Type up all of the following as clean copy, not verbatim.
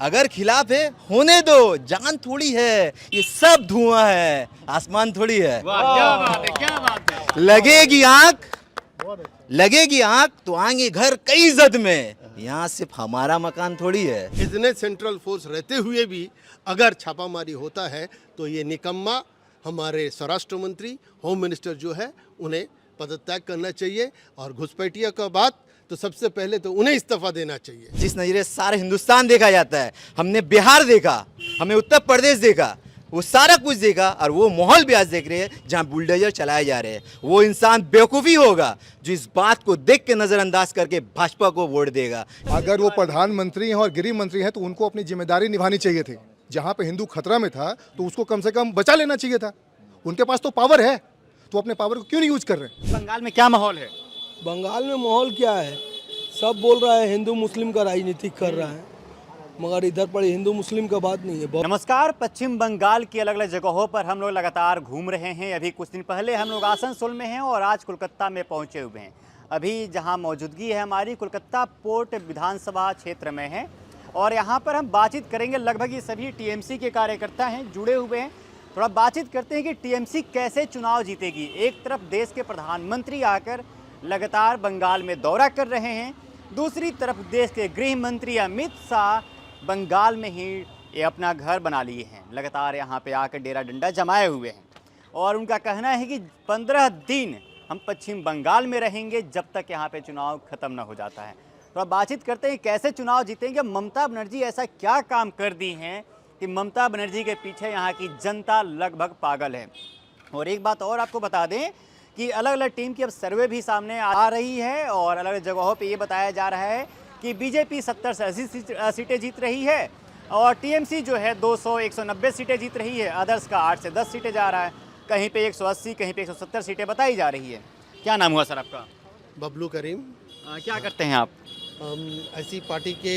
अगर खिलाफ है होने दो, जान थोड़ी है, ये सब धुआं है, आसमान थोड़ी है। वाह क्या बात है, क्या बात है। लगेगी आंख तो आएंगे घर कई जद में, यहाँ सिर्फ हमारा मकान थोड़ी है। इतने सेंट्रल फोर्स रहते हुए भी अगर छापामारी होता है तो ये निकम्मा हमारे स्वराष्ट्र मंत्री होम मिनिस्टर जो है उन्हें पदत्याग करना चाहिए, और घुसपैठिया का बात तो सबसे पहले तो उन्हें इस्तीफा देना चाहिए। जिस नजरिए सारे हिंदुस्तान देखा जाता है, हमने बिहार देखा, हमें उत्तर प्रदेश देखा, वो सारा कुछ देखा, और वो माहौल भी आज देख रहे हैं जहां बुलडोजर चलाए जा रहे हैं। वो इंसान बेवकूफ़ी होगा जो इस बात को देख के नज़रअंदाज करके भाजपा को वोट देगा। अगर वो प्रधानमंत्री हैं और गृह मंत्री हैं तो उनको अपनी जिम्मेदारी निभानी चाहिए थी। जहां पे हिंदू खतरा में था तो उसको कम से कम बचा लेना चाहिए था। उनके पास तो पावर है, तो अपने पावर को क्यों नहीं यूज कर रहे? बंगाल में क्या माहौल है? बंगाल में माहौल क्या है? सब बोल रहा है हिंदू मुस्लिम का राजनीतिक कर रहा है, मगर इधर पर हिंदू मुस्लिम का बात नहीं है। नमस्कार, पश्चिम बंगाल की अलग अलग जगहों पर हम लोग लगातार घूम रहे हैं। अभी कुछ दिन पहले हम लोग आसनसोल में हैं और आज कोलकाता में पहुंचे हुए हैं। अभी जहां मौजूदगी है हमारी कोलकाता पोर्ट विधानसभा क्षेत्र में है, और यहाँ पर हम बातचीत करेंगे। लगभग ये सभी टीएमसी के कार्यकर्ता हैं, जुड़े हुए हैं। थोड़ा बातचीत करते हैं कि टीएमसी कैसे चुनाव जीतेगी। एक तरफ देश के प्रधानमंत्री आकर लगातार बंगाल में दौरा कर रहे हैं, दूसरी तरफ देश के गृह मंत्री अमित शाह बंगाल में ही ये अपना घर बना लिए हैं। लगातार यहाँ पे आकर डेरा डंडा जमाए हुए हैं, और उनका कहना है कि 15 दिन हम पश्चिम बंगाल में रहेंगे जब तक यहाँ पे चुनाव खत्म ना हो जाता है। थोड़ा बातचीत करते हैं कैसे चुनाव जीतेंगे। ममता बनर्जी ऐसा क्या काम कर दी हैं कि ममता बनर्जी के पीछे यहाँ की जनता लगभग पागल है। और एक बात और आपको बता दें कि अलग अलग टीम की अब सर्वे भी सामने आ रही है, और अलग अलग जगहों पे ये बताया जा रहा है कि बीजेपी 70 से 80 सीटें जीत रही है, और टीएमसी जो है 200-190 सीटें जीत रही है। अदर्स का 8 से 10 सीटें जा रहा है, कहीं पे 180, कहीं पे 170 सीटें बताई जा रही है। क्या नाम हुआ सर आपका? बबलू करीम। क्या करते हैं आप? हम ऐसी पार्टी के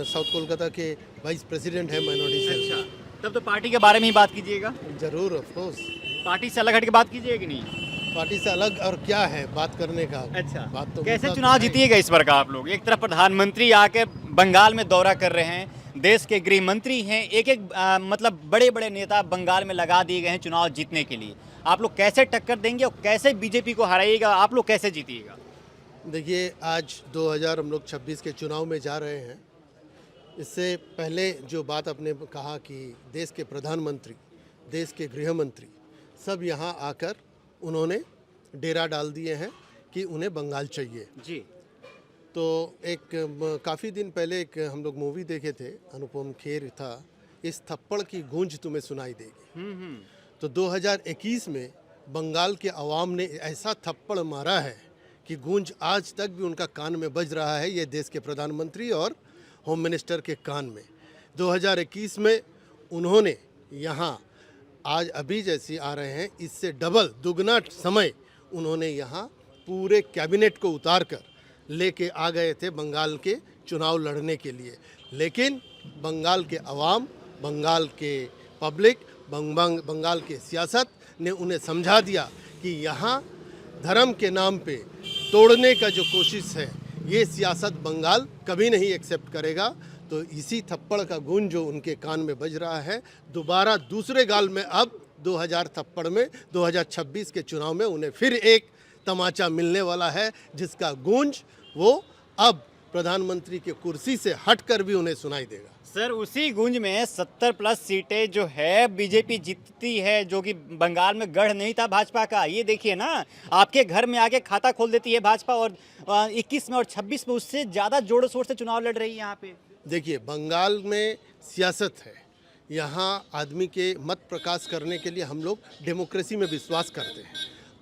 साउथ कोलकाता के वाइस प्रेसिडेंट हैं माइनॉरिटी से। अच्छा, तब तो पार्टी के बारे में ही बात कीजिएगा। जरूर, ऑफ कोर्स। पार्टी से अलग हट के बात कीजिएगा कि नहीं? पार्टी से अलग और क्या है बात करने का? अच्छा, बात तो कैसे मुद्दा चुनाव तो है। जीतिएगा इस बार का आप लोग? एक तरफ प्रधानमंत्री आके बंगाल में दौरा कर रहे हैं, देश के गृह मंत्री हैं, एक एक मतलब बड़े बड़े नेता बंगाल में लगा दिए गए हैं चुनाव जीतने के लिए। आप लोग कैसे टक्कर देंगे और कैसे बीजेपी को हराइएगा? आप लोग कैसे जीतिएगा? देखिए, आज 2026 के चुनाव में जा रहे हैं। इससे पहले जो बात आपने कहा कि देश के प्रधानमंत्री, देश के गृह मंत्री सब यहाँ आकर उन्होंने डेरा डाल दिए हैं कि उन्हें बंगाल चाहिए जी। तो एक काफ़ी दिन पहले एक हम लोग मूवी देखे थे, अनुपम खेर था, इस थप्पड़ की गूंज तुम्हें सुनाई देगी। तो 2021 में बंगाल के अवाम ने ऐसा थप्पड़ मारा है कि गूंज आज तक भी उनका कान में बज रहा है, ये देश के प्रधानमंत्री और होम मिनिस्टर के कान में। 2021 में उन्होंने यहाँ आज अभी जैसी आ रहे हैं इससे डबल दुगना समय उन्होंने यहाँ पूरे कैबिनेट को उतार कर लेके आ गए थे बंगाल के चुनाव लड़ने के लिए। लेकिन बंगाल के अवाम, बंगाल के पब्लिक, बंगाल के सियासत ने उन्हें समझा दिया कि यहाँ धर्म के नाम पे तोड़ने का जो कोशिश है ये सियासत बंगाल कभी नहीं एक्सेप्ट करेगा। तो इसी थप्पड़ का गूंज जो उनके कान में बज रहा है, दोबारा दूसरे गाल में अब 2000 थप्पड़ में 2026 के चुनाव में उन्हें फिर एक तमाचा मिलने वाला है, जिसका गूंज वो अब प्रधानमंत्री के कुर्सी से हटकर भी उन्हें सुनाई देगा। सर, उसी गूंज में 70+ सीटें जो है बीजेपी जीतती है, जो कि बंगाल में गढ़ नहीं था भाजपा का। ये देखिए ना, आपके घर में आके खाता खोल देती है भाजपा, और 21 में और 26 में उससे ज़्यादा जोर शोर से चुनाव लड़ रही है यहाँ पे। देखिए, बंगाल में सियासत है, यहाँ आदमी के मत प्रकाश करने के लिए हम लोग डेमोक्रेसी में विश्वास करते हैं।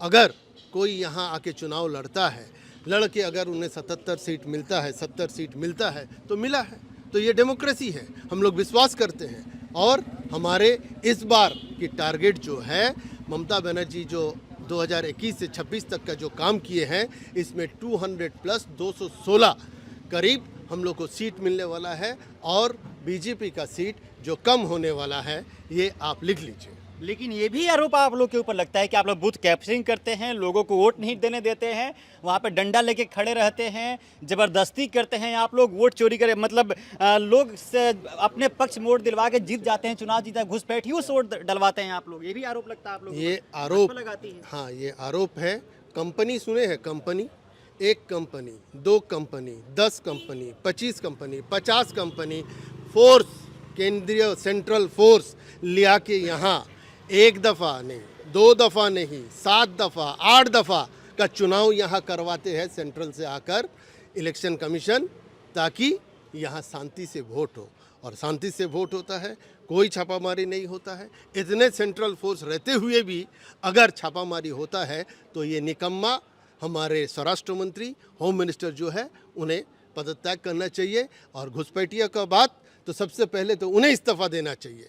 अगर कोई यहाँ आके चुनाव लड़ता है, लड़ के अगर उन्हें 77 सीट मिलता है, 70 सीट मिलता है तो मिला है, तो ये डेमोक्रेसी है, हम लोग विश्वास करते हैं। और हमारे इस बार की टारगेट जो है, ममता बनर्जी जो 2021 से 26 तक का जो काम किए हैं, इसमें 200+ 216 करीब हम लोग को सीट मिलने वाला है, और बीजेपी का सीट जो कम होने वाला है ये आप लिख लीजिए। लेकिन ये भी आरोप आप लोग के ऊपर लगता है कि आप लोग बूथ कैप्चरिंग करते हैं, लोगों को वोट नहीं देने देते हैं, वहाँ पे डंडा लेके खड़े रहते हैं, जबरदस्ती करते हैं, आप लोग वोट चोरी करें, मतलब लोग से अपने पक्ष में वोट दिलवा के जीत जाते हैं, चुनाव जीता घुसपैठियों से वोट डलवाते हैं आप लोग, ये भी आरोप लगता है आप लोग ये आरोप लगाती है। हाँ, ये आरोप है। कंपनी सुने हैं? Company, 1 company, 2 company, 10 company, 25 company, 50 company, force, केंद्रीय सेंट्रल फोर्स लिया के यहाँ 1 दफ़ा नहीं, 2 दफ़ा नहीं, 7 दफ़ा, 8 दफ़ा का चुनाव यहाँ करवाते हैं सेंट्रल से आकर इलेक्शन कमीशन, ताकि यहाँ शांति से वोट हो। और शांति से वोट होता है, कोई छापामारी नहीं होता है। इतने सेंट्रल फोर्स रहते हुए भी अगर छापामारी होता है तो ये निकम्मा हमारे स्वराष्ट्र मंत्री, होम मिनिस्टर जो है, उन्हें पदत्याग करना चाहिए। और घुसपैठिया का बात तो सबसे पहले तो उन्हें इस्तीफा देना चाहिए।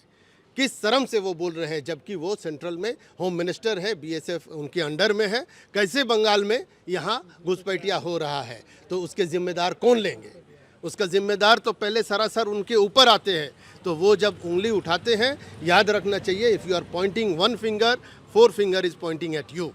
किस शर्म से वो बोल रहे हैं, जबकि वो सेंट्रल में होम मिनिस्टर है, बीएसएफ उनके अंडर में है। कैसे बंगाल में यहाँ घुसपैठिया हो रहा है, तो उसके जिम्मेदार कौन लेंगे? उसका जिम्मेदार तो पहले सरासर उनके ऊपर आते हैं। तो वो जब उंगली उठाते हैं, याद रखना चाहिए, if you are pointing 1 finger, 4 finger is pointing at you.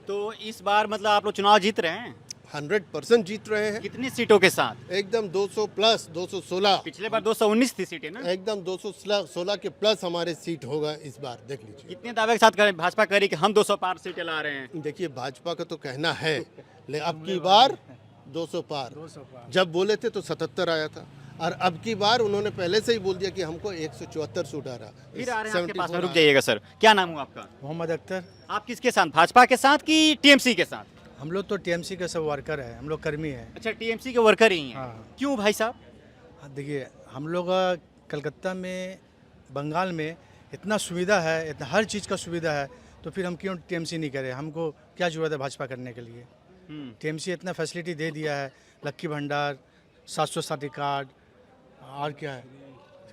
तो इस बार मतलब आप लोग चुनाव जीत रहे हैं 100% जीत रहे हैं, कितनी सीटों के साथ? एकदम 200 प्लस, 216, पिछले बार 219 थी सीटें ना। एकदम 216 के प्लस हमारे सीट होगा इस बार, देख लीजिए। कितने दावे के साथ करें भाजपा कह रही कि हम 200 पार सीटें ला रहे हैं? देखिए, भाजपा का तो कहना है, ले अब की बार 200 पार, जब बोले थे तो 77 आया था, और अब की बार उन्होंने पहले से ही बोल दिया कि हमको 174 से उठाना। फिर आ रहे हैं आपके पास में, रुक जाइएगा सर। क्या नाम हुआ आपका? मोहम्मद अख्तर। आप किसके साथ, भाजपा के साथ कि टीएमसी के साथ? हम लोग तो टीएमसी के सब वर्कर हैं, हम लोग कर्मी हैं। अच्छा, टीएमसी के वर्कर ही हैं। हाँ। क्यों भाई साहब? हाँ, देखिए, हम लोग कलकत्ता में, बंगाल में इतना सुविधा है, इतना हर चीज़ का सुविधा है, तो फिर हम क्यों टीएमसी नहीं करें? हमको क्या ज़रूरत है भाजपा करने के लिए? टीएमसी इतना फैसिलिटी दे दिया है, लक्की भंडार, 760 कार्ड, और क्या है,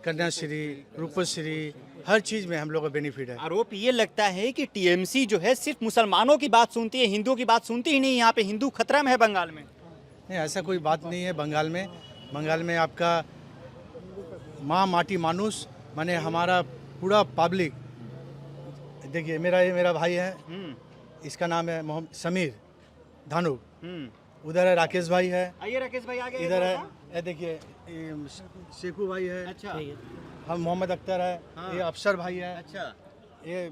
कन्याश्री, रूपश्री, हर चीज़ में हम लोग का बेनिफिट है। आरोप ये लगता है कि टीएमसी जो है सिर्फ मुसलमानों की बात सुनती है, हिंदुओं की बात सुनती ही नहीं। यहाँ पे हिंदू खतरा में है बंगाल में। नहीं, ऐसा कोई बात नहीं है। बंगाल में आपका माँ माटी मानुस, माने हमारा पूरा पब्लिक। देखिए, मेरा भाई है, इसका नाम है मोहम्मद समीर धानु, उधर है राकेश भाई है, आइए राकेश भाई आगे। इधर है, ये देखिए, ये शेखू भाई है, अच्छा, हम मोहम्मद अख्तर है, हाँ। ये अफसर भाई है, अच्छा, ये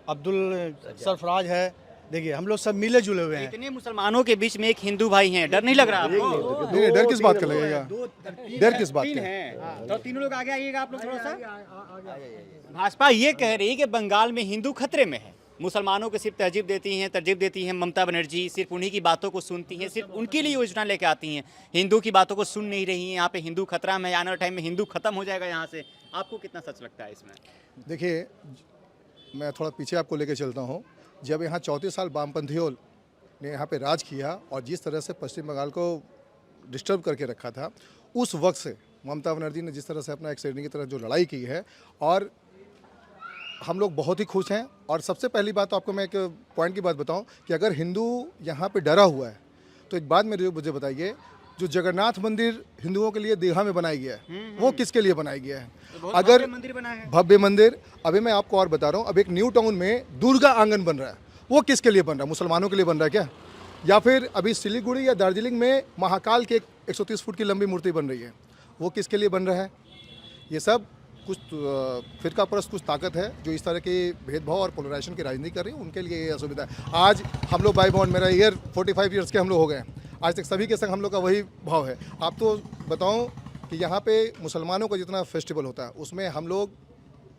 अब्दुल सरफराज है। देखिए, हम लोग सब मिले जुले हुए हैं। इतने मुसलमानों के बीच में एक हिंदू भाई हैं, डर नहीं लग रहा आपको? नहीं, डर किस बात का लगेगा? डर किस बात तीन का? हैं, तो तीनों लोग आगे आइएगा आप लोग थोड़ा सा। भाजपा ये कह रही है कि बंगाल में हिंदू खतरे में है, मुसलमानों को सिर्फ तरजीब देती हैं ममता बनर्जी, सिर्फ उन्हीं की बातों को सुनती हैं, सिर्फ उनके लिए योजना लेके आती हैं, हिंदू की बातों को सुन नहीं रही हैं। यहाँ पे हिंदू खतरा में, आने वाले टाइम में हिंदू खत्म हो जाएगा यहाँ से। आपको कितना सच लगता है इसमें? देखिए, मैं थोड़ा पीछे आपको लेके चलता हूँ। जब यहाँ 34 साल वामपंथियों ने यहाँ पे राज किया और जिस तरह से पश्चिम बंगाल को डिस्टर्ब करके रखा था, उस वक्त से ममता बनर्जी ने जिस तरह से अपना एक श्रेणी की तरह जो लड़ाई की है, और हम लोग बहुत ही खुश हैं। और सबसे पहली बात तो आपको मैं एक पॉइंट की बात बताऊं कि अगर हिंदू यहाँ पे डरा हुआ है, तो एक बात मुझे बताइए, जो जगन्नाथ मंदिर हिंदुओं के लिए दीघा में बनाया गया है, वो किसके लिए बनाया गया है? अगर मंदिर बना है, भव्य मंदिर, अभी मैं आपको और बता रहा हूँ, अब एक न्यू टाउन में दुर्गा आंगन बन रहा है, वो किसके लिए बन रहा है? मुसलमानों के लिए बन रहा है क्या? या फिर अभी सिलीगुड़ी या दार्जिलिंग में महाकाल की 130 फुट की लंबी मूर्ति बन रही है, वो किसके लिए बन रहा है? ये सब कुछ फिरका परस्त कुछ ताकत है जो इस तरह के भेदभाव और पोलराइजेशन की राजनीति कर रही है, उनके लिए ये असुविधा है। आज हम लोग बाई बॉन्ड, मेरा ईयर 45 ईयर्स के हम लोग हो गए, आज तक सभी के संग हम लोग का वही भाव है। आप तो बताऊं कि यहाँ पे मुसलमानों का जितना फेस्टिवल होता है उसमें हम लोग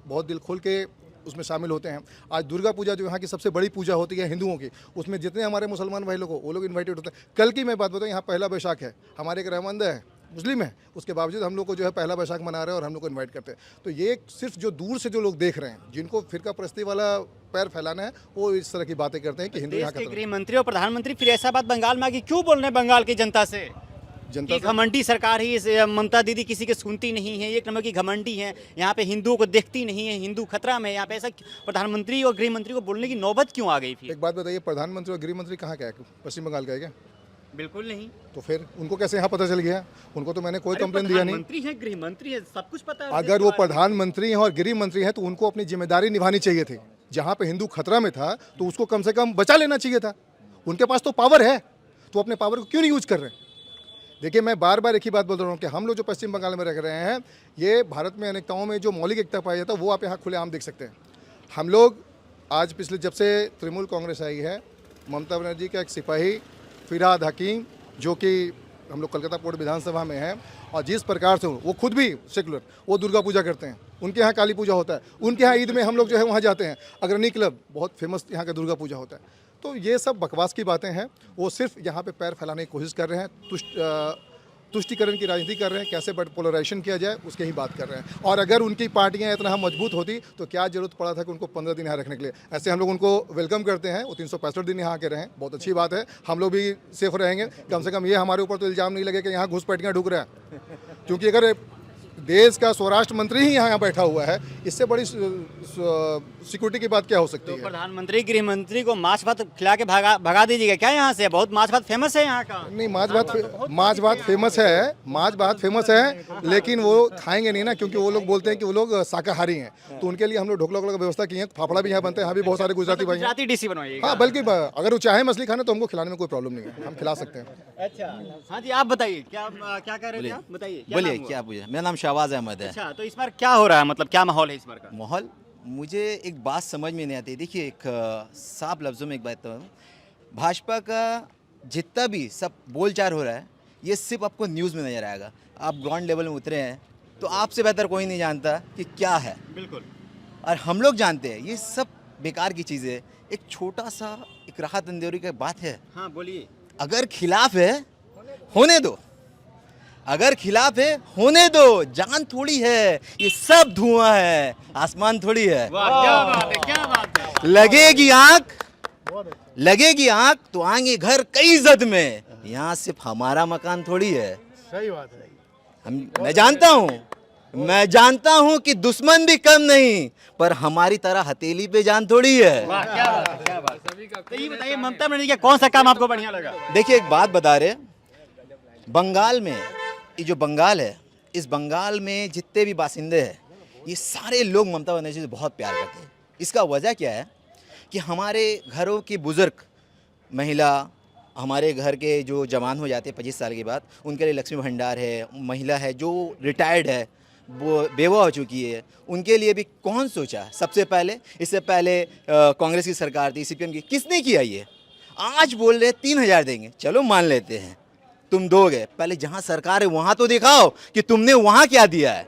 बहुत दिल खोल के उसमें शामिल होते हैं। आज दुर्गा पूजा जो यहाँ की सबसे बड़ी पूजा होती है हिंदुओं की, उसमें जितने हमारे मुसलमान भाई लोग हो वो लोग इन्वाइटेड होते हैं। कल की मैं बात बताऊँ, यहाँ पहला बैसाख है, हमारे एक रहमंद है मुस्लिम है, उसके बावजूद हम लोग को जो है पहला बैसाख मना रहे हैं और हम लोग को इनवाइट करते हैं। तो ये सिर्फ जो दूर से जो लोग देख रहे हैं, जिनको फिरका परस्ती वाला पैर फैलाना है, वो इस तरह की बातें करते हैं कि हिंदू यहाँ देश के का गृह मंत्री और प्रधानमंत्री फिर ऐसा बात बंगाल में आके क्यों बोल रहे हैं बंगाल की जनता से? जनता कि घमंडी सरकार ही, ममता दीदी किसी के सुनती नहीं है, एक नंबर की घमंडी है, यहाँ पे हिंदुओं को देखती नहीं है, हिंदू खतरा में है। यहाँ पे ऐसा प्रधानमंत्री और गृह मंत्री को बोलने की नौबत क्यों आ गई फिर? एक बात बताइए, प्रधानमंत्री और गृह मंत्री कहाँ का है? पश्चिम बंगाल का है क्या? बिल्कुल नहीं। तो फिर उनको कैसे यहाँ पता चल गया? उनको तो मैंने कोई कंप्लेन दिया नहीं। मंत्री हैं, गृह मंत्री है, सब कुछ पता है। अगर वो प्रधानमंत्री हैं और गृह मंत्री हैं तो उनको अपनी जिम्मेदारी निभानी चाहिए थी। जहाँ पे हिंदू खतरा में था तो उसको कम से कम बचा लेना चाहिए था। उनके पास तो पावर है, तो अपने पावर को क्यों नहीं यूज कर रहे? देखिए, मैं बार बार एक ही बात बोल रहा हूँ कि हम लोग जो पश्चिम बंगाल में रह रहे हैं, ये भारत में अनेकताओं में जो मौलिक एकता पाया जाता है वो आप यहाँ खुलेआम देख सकते हैं। हम लोग आज पिछले जब से तृणमूल कांग्रेस आई है, ममता बनर्जी का एक सिपाही फिरहाद हकीम, जो कि हम लोग कलकत्ता पोर्ट विधानसभा में हैं, और जिस प्रकार से वो खुद भी सेकुलर, वो दुर्गा पूजा करते हैं, उनके यहाँ काली पूजा होता है, उनके यहाँ ईद में हम लोग जो है वहाँ जाते हैं। अग्रणी क्लब बहुत फेमस यहाँ का दुर्गा पूजा होता है। तो ये सब बकवास की बातें हैं। वो सिर्फ यहाँ पे पैर फैलाने की कोशिश कर रहे हैं, तुष्टिकरण की राजनीति कर रहे हैं, कैसे पोलराइजेशन किया जाए उसकी ही बात कर रहे हैं। और अगर उनकी पार्टियां इतना मजबूत होती तो क्या जरूरत पड़ा था कि उनको 15 दिन यहाँ रखने के लिए? ऐसे हम लोग उनको वेलकम करते हैं, वो 365 दिन यहाँ आके रहें, बहुत अच्छी बात है, हम लोग भी सेफ रहेंगे। कम से कम ये हमारे ऊपर तो इल्ज़ाम नहीं लगे कि यहाँ घुसपैठियाँ ढुक रहा है, क्योंकि अगर देश का स्वराष्ट्र मंत्री ही यहाँ बैठा हुआ है, इससे बड़ी सिक्योरिटी की बात क्या हो सकती है? प्रधानमंत्री गृह मंत्री को माछ भात खिला के भगा दीजिएगा क्या यहाँ से? बहुत माछ भात फेमस है यहाँ का। नहीं, माछ भात फेमस है, लेकिन वो खाएंगे नहीं ना, क्योंकि वो लोग बोलते हैं कि वो लोग शाकाहारी हैं। तो उनके लिए हम लोग ढोकला वोकला की व्यवस्था की है, फाफड़ा भी यहाँ बनते हैं, यहाँ भी बहुत सारे गुजराती भाई हैं। गुजराती डिश बनवाइएगा। हाँ, बल्कि अगर वो चाहे मछली खाना तो हमको खिलाने में कोई प्रॉब्लम नहीं है, हम खिला सकते हैं। अच्छा, हाँ जी, आप बताइए क्या कह रहे थे आप? बताइए। बोलिए, क्या पूछा? मेरा नाम शहबाज अहमद है। अच्छा, तो इस बार क्या हो रहा है, मतलब क्या माहौल है इस बार का? माहौल मुझे एक बात समझ में नहीं आती। देखिए, एक साफ लफ्ज़ों में एक बात कहूँ, भाजपा का जितना भी सब बोलचाल हो रहा है, ये सिर्फ आपको न्यूज़ में नज़र आएगा। आप ग्राउंड लेवल में उतरे हैं तो आपसे बेहतर कोई नहीं जानता कि क्या है। बिल्कुल। और हम लोग जानते हैं ये सब बेकार की चीज़ है। एक छोटा सा एक राहत अंधेरी की बात है। हाँ, बोलिए। अगर खिलाफ है होने दो, अगर खिलाफ है होने दो, जान थोड़ी है, ये सब धुआं है, आसमान थोड़ी है। वाह, क्या बात है, क्या बात है। लगेगी आंख तो आएंगे घर कई इज्जत में। यहाँ सिर्फ हमारा मकान थोड़ी है। सही बात है। मैं जानता हूँ कि दुश्मन भी कम नहीं, पर हमारी तरह हथेली पे जान थोड़ी है। वाह, क्या बात है, क्या बात है। तो ये बताइए, ममता बनर्जी का कौन सा काम आपको बढ़िया लगा? देखिए, एक बात बता रहे, बंगाल में, ये जो बंगाल है, इस बंगाल में जितने भी बासिंदे हैं, ये सारे लोग ममता बनर्जी से बहुत प्यार करते हैं। इसका वजह क्या है कि हमारे घरों के बुज़ुर्ग, महिला, हमारे घर के जो जवान हो जाते हैं 25 साल के बाद, उनके लिए लक्ष्मी भंडार है, महिला है जो रिटायर्ड है, वो बेवा हो चुकी है, उनके लिए भी कौन सोचा? सबसे पहले, इससे पहले कांग्रेस की सरकार थी, सीपीएम की, किसने किया ये? आज बोल रहे 3000 देंगे, चलो मान लेते हैं, तुम दोगे। पहले जहां सरकार है वहां तो दिखाओ कि तुमने वहां क्या दिया है।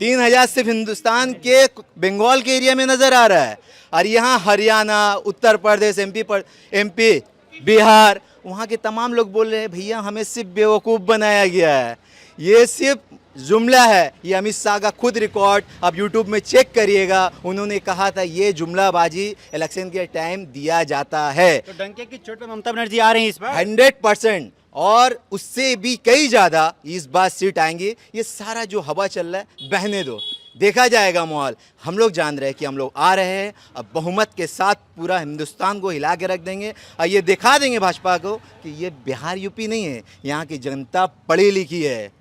3000 सिर्फ हिंदुस्तान के बंगाल के एरिया में नजर आ रहा है, और यहाँ हरियाणा, उत्तर प्रदेश, एमपी, बिहार, वहाँ के तमाम लोग बोल रहे हैं भैया हमें सिर्फ बेवकूफ़ बनाया गया है, ये सिर्फ जुमला है। ये अमित शाह का खुद रिकॉर्ड आप यूट्यूब में चेक करिएगा, उन्होंने कहा था ये जुमलाबाजी इलेक्शन के टाइम दिया जाता है। तो डंके की चोट पे ममता बनर्जी आ रही है इस बार 100%, और उससे भी कई ज़्यादा इस बार सीट आएंगी। ये सारा जो हवा चल रहा है बहने दो, देखा जाएगा माहौल। हम लोग जान रहे हैं कि हम लोग आ रहे हैं, अब बहुमत के साथ पूरा हिंदुस्तान को हिला के रख देंगे, और ये दिखा देंगे भाजपा को कि ये बिहार यूपी नहीं है, यहाँ की जनता पढ़ी लिखी है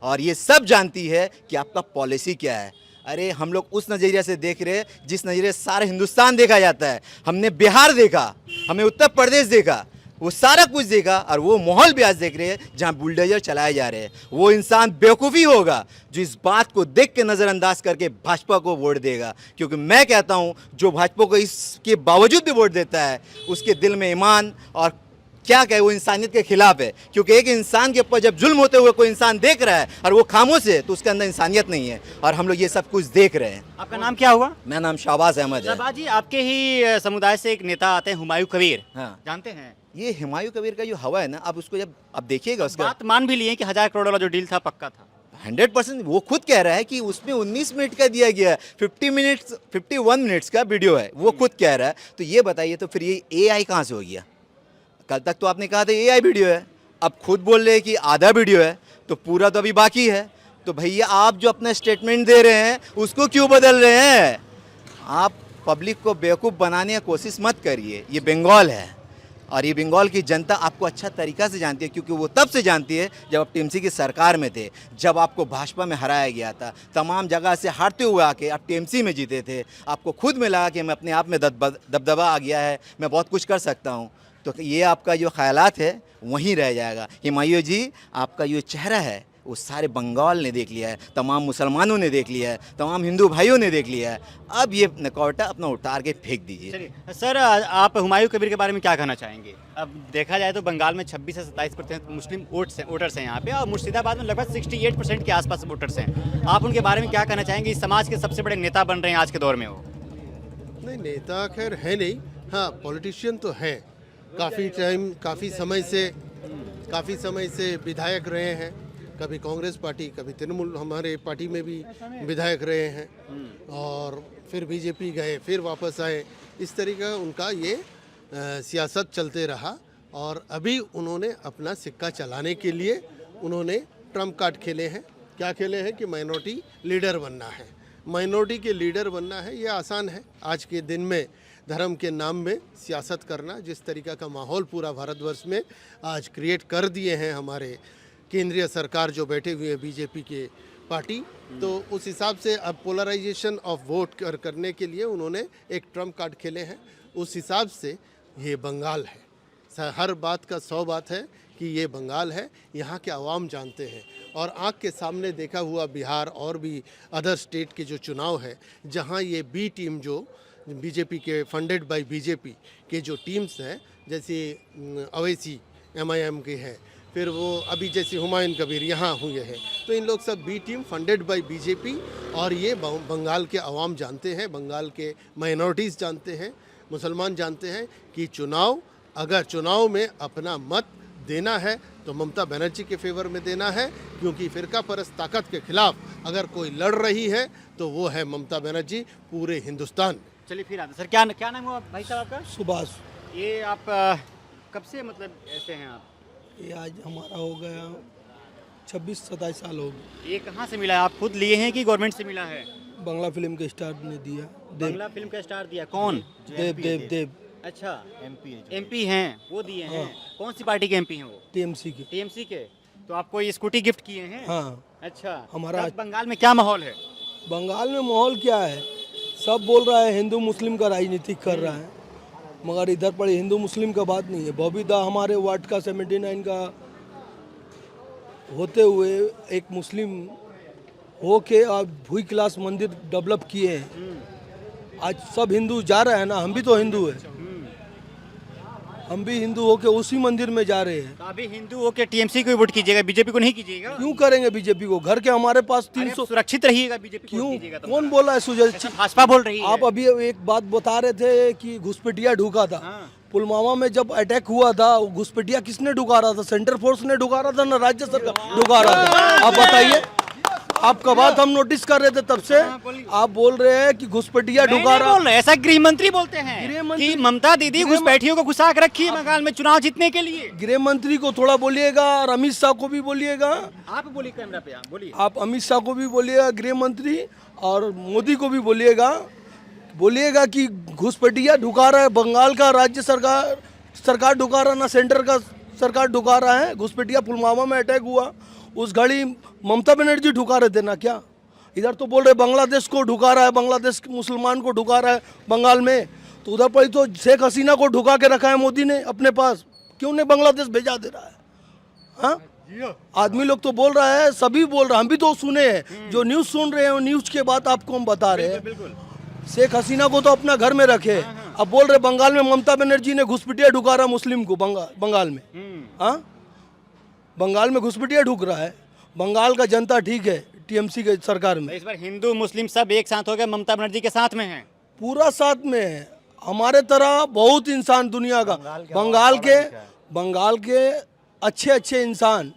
और ये सब जानती है कि आपका पॉलिसी क्या है। अरे हम लोग उस नज़रिए से देख रहे हैं जिस नज़रिए से सारा हिंदुस्तान देखा जाता है। हमने बिहार देखा, हमने उत्तर प्रदेश देखा, वो सारा कुछ देखा, और वो माहौल भी आज देख रहे हैं जहाँ बुलडोजर चलाए जा रहे हैं। वो इंसान बेवकूफ़ी होगा जो इस बात को देख के नज़रअंदाज करके भाजपा को वोट देगा, क्योंकि मैं कहता हूँ जो भाजपा को इसके बावजूद भी वोट देता है उसके दिल में ईमान और क्या कहे, वो इंसानियत के खिलाफ है। क्योंकि एक इंसान के ऊपर जब जुल्म होते हुए कोई इंसान देख रहा है और वो खामोश है तो उसके अंदर इंसानियत नहीं है, और हम लोग ये सब कुछ देख रहे हैं। आपका नाम क्या हुआ? मेरा नाम शहबाज अहमद है। शहबाज जी, आपके ही समुदाय से एक नेता आते हैं, हुमायूं कबीर, हाँ, जानते हैं? ये हुमायूं कबीर का जो हवा है ना, आप उसको जब आप देखिएगा, उसका बात मान भी लिए कि 1000 करोड़ वाला जो डील था पक्का था। 100%। वो खुद कह रहा है कि उसमें 19 मिनट का दिया गया है, 51 मिनट्स का वीडियो है, वो खुद कह रहा है। तो ये बताइए, तो फिर ये AI कहाँ से हो गया? कल तक तो आपने कहा था AI वीडियो है, अब खुद बोल रहे हैं कि आधा वीडियो है, तो पूरा तो अभी बाकी है। तो भैया आप जो अपना स्टेटमेंट दे रहे हैं उसको क्यों बदल रहे हैं? आप पब्लिक को बेवकूफ़ बनाने की कोशिश मत करिए। ये बंगाल है, और ये बंगाल की जनता आपको अच्छा तरीक़ा से जानती है, क्योंकि वो तब से जानती है जब आप टीएमसी की सरकार में थे, जब आपको भाजपा में हराया गया था, तमाम जगह से हारते हुए आके आप टीएमसी में जीते थे। आपको खुद में लगा कि मैं अपने आप में दबदबा आ गया है, मैं बहुत कुछ कर सकता हूँ। तो ये आपका जो ख्यालात है वहीं रह जाएगा। हुमायूं जी, आपका जो चेहरा है वो सारे बंगाल ने देख लिया है, तमाम मुसलमानों ने देख लिया है, तमाम हिंदू भाइयों ने देख लिया है। अब ये नकौटा अपना उतार के फेंक दीजिए। चलिए सर, आप हुमायूं कबीर के बारे में क्या कहना चाहेंगे? अब देखा जाए तो बंगाल में 26 से 27% मुस्लिम वोटर्स हैं यहाँ पे, और मुर्शिदाबाद में लगभग 68% के आसपास वोटर्स हैं। आप उनके बारे में क्या कहना चाहेंगे? इस समाज के सबसे बड़े नेता बन रहे हैं आज के दौर में वो। नहीं, नेता खैर है नहीं, हाँ पॉलिटिशियन तो है। काफ़ी समय से विधायक रहे हैं, कभी कांग्रेस पार्टी, कभी तृणमूल हमारे पार्टी में भी विधायक रहे हैं, और फिर बीजेपी गए, फिर वापस आए। इस तरीका उनका ये सियासत चलते रहा, और अभी उन्होंने अपना सिक्का चलाने के लिए उन्होंने ट्रम्प कार्ड खेले हैं। क्या खेले हैं कि माइनॉरिटी लीडर बनना है। माइनॉरिटी के लीडर बनना है, ये आसान है। आज के दिन में धर्म के नाम में सियासत करना, जिस तरीका का माहौल पूरा भारतवर्ष में आज क्रिएट कर दिए हैं हमारे केंद्रीय सरकार जो बैठे हुए हैं बीजेपी के पार्टी, तो उस हिसाब से अब पोलराइजेशन ऑफ वोट करने के लिए उन्होंने एक ट्रम्प कार्ड खेले हैं। उस हिसाब से ये बंगाल है, हर बात का 100 बात है कि ये बंगाल है, यहाँ के अवाम जानते हैं। और आँख के सामने देखा हुआ बिहार और भी अदर स्टेट के जो चुनाव है, जहाँ ये बी टीम जो बीजेपी के फंडेड बाय बीजेपी के जो टीम्स हैं, जैसे अवैसी MIM के हैं, फिर वो अभी जैसे हुमायूं कबीर यहाँ हुए हैं, तो इन लोग सब B team funded by BJP. और ये बंगाल के अवाम जानते हैं, बंगाल के माइनॉरिटीज़ जानते हैं, मुसलमान जानते हैं कि अगर चुनाव में अपना मत देना है तो ममता बनर्जी के फेवर में देना है, क्योंकि फिरका परस्त ताकत के खिलाफ अगर कोई लड़ रही है तो वो है ममता बनर्जी पूरे हिंदुस्तान में। चलिए फिर आते सर, क्या नाम हुआ भाई साहब आपका? सुभाष। ये आप कब से मतलब ऐसे हैं आप? ये आज हमारा हो गया 26-27 साल हो गए। ये कहाँ से मिला है? आप खुद लिए हैं कि गवर्नमेंट से मिला है? बांग्ला फिल्म के स्टार ने दिया। बांग्ला फिल्म का स्टार दिया? कौन? देव। अच्छा, MP हैं वो दिए हैं। कौन सी पार्टी के MP हैं वो? TMC के। तो आपको ये स्कूटी गिफ्ट किए हैं? हाँ। अच्छा, हमारा बंगाल में क्या माहौल है? बंगाल में माहौल क्या है? सब बोल रहा है हिंदू मुस्लिम का राजनीतिक कर रहा है, मगर इधर पर हिंदू मुस्लिम का बात नहीं है। बॉबी दा हमारे वार्ड का 79 का होते हुए एक मुस्लिम हो के आज भूई क्लास मंदिर डेवलप किए हैं। आज सब हिंदू जा रहे हैं ना, हम भी तो हिंदू है, हम भी हिंदू होके उसी मंदिर में जा रहे हैं। तो अभी हिंदू होके TMC को वोट कीजिएगा, बीजेपी को नहीं कीजिएगा? क्यों करेंगे बीजेपी को? घर के हमारे पास अरे 300 सुरक्षित रहिएगा, बीजेपी क्यों? कीजिएगा तो। कौन बोला है सुरक्षित? भाजपा बोल रही है। आप अभी एक बात बता रहे थे कि घुसपैठिया ढुका था। हाँ। पुलवामा में जब अटैक हुआ था, वो घुसपैठिया किसने ढुका रहा था? सेंट्रल फोर्स ने ढुका रहा था ना राज्य सरकार ढुका रहा था? आप बताइए, आपका बात हम नोटिस कर रहे थे तब से। आप बोल रहे हैं कि घुसपैठिया ढुका रहा है। ऐसा गृह मंत्री बोलते हैं गृह मंत्री- कि ममता दीदी घुसपैठियों को घुसा के रखी है बंगाल में चुनाव जीतने के लिए। गृह मंत्री को थोड़ा बोलिएगा और अमित शाह को भी बोलिएगा। आप बोलिए कैमरा पे, आप बोलिए। आप अमित शाह को भी बोलिएगा, गृह मंत्री, और मोदी को भी बोलिएगा कि घुसपैठिया ढुका रहा है। बंगाल का राज्य सरकार ढुका रहा ना, सेंटर का सरकार ढुका रहा है। घुसपैठिया पुलवामा में अटैक हुआ, उस घड़ी ममता बनर्जी ढुका रहे थे ना क्या? इधर तो बोल रहे बांग्लादेश को ढुका रहा है, बांग्लादेश के मुसलमान को ढुका रहा है बंगाल में, तो उधर पर तो शेख हसीना को ढुका के रखा है मोदी ने अपने पास। क्यों नहीं बांग्लादेश भेजा दे रहा है? हाँ, आदमी लोग तो बोल रहा है, सभी बोल रहे हैं, हम भी तो सुने हैं। जो न्यूज़ सुन रहे हैं, न्यूज़ के बाद आपको हम बता रहे हैं। शेख हसीना को तो अपना घर में रखे, अब बोल रहे बंगाल में ममता बनर्जी ने घुसपैठिया ढुका रहा मुस्लिम को बंगाल में। हाँ, बंगाल में घुसपैठिया ढुक रहा है। बंगाल का जनता ठीक है TMC के सरकार में। इस बार हिंदू मुस्लिम सब एक साथ हो गए, ममता बनर्जी के साथ में हैं। पूरा साथ में है। हमारे तरह बहुत इंसान दुनिया का, बंगाल के अच्छे इंसान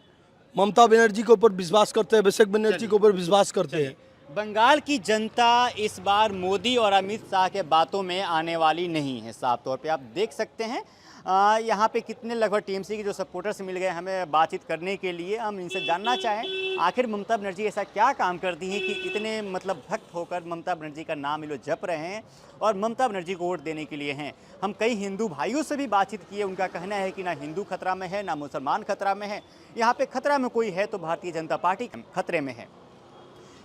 ममता बनर्जी के ऊपर विश्वास करते हैं, अभिषेक बनर्जी के ऊपर विश्वास करते हैं। बंगाल की जनता इस बार मोदी और अमित शाह के बातों में आने वाली नहीं है, साफ तौर पे आप देख सकते हैं। यहाँ पे कितने लगभग टीएमसी के जो सपोर्टर्स मिल गए हमें बातचीत करने के लिए। हम इनसे जानना चाहें आखिर ममता बनर्जी ऐसा क्या काम करती हैं कि इतने मतलब भक्त होकर ममता बनर्जी का नाम ये लोग जप रहे हैं और ममता बनर्जी को वोट देने के लिए हैं। हम कई हिंदू भाइयों से भी बातचीत किए, उनका कहना है कि ना हिंदू खतरा में है ना मुसलमान खतरा में है, यहाँ पे खतरा में कोई है तो भारतीय जनता पार्टी खतरे में है।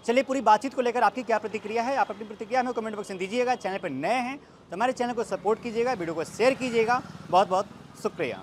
चलिए पूरी बातचीत को लेकर आपकी क्या प्रतिक्रिया है, आप अपनी प्रतिक्रिया हमें कमेंट बॉक्स में दीजिएगा। चैनल पर नए हैं तो हमारे चैनल को सपोर्ट कीजिएगा, वीडियो को शेयर कीजिएगा। बहुत बहुत शुक्रिया।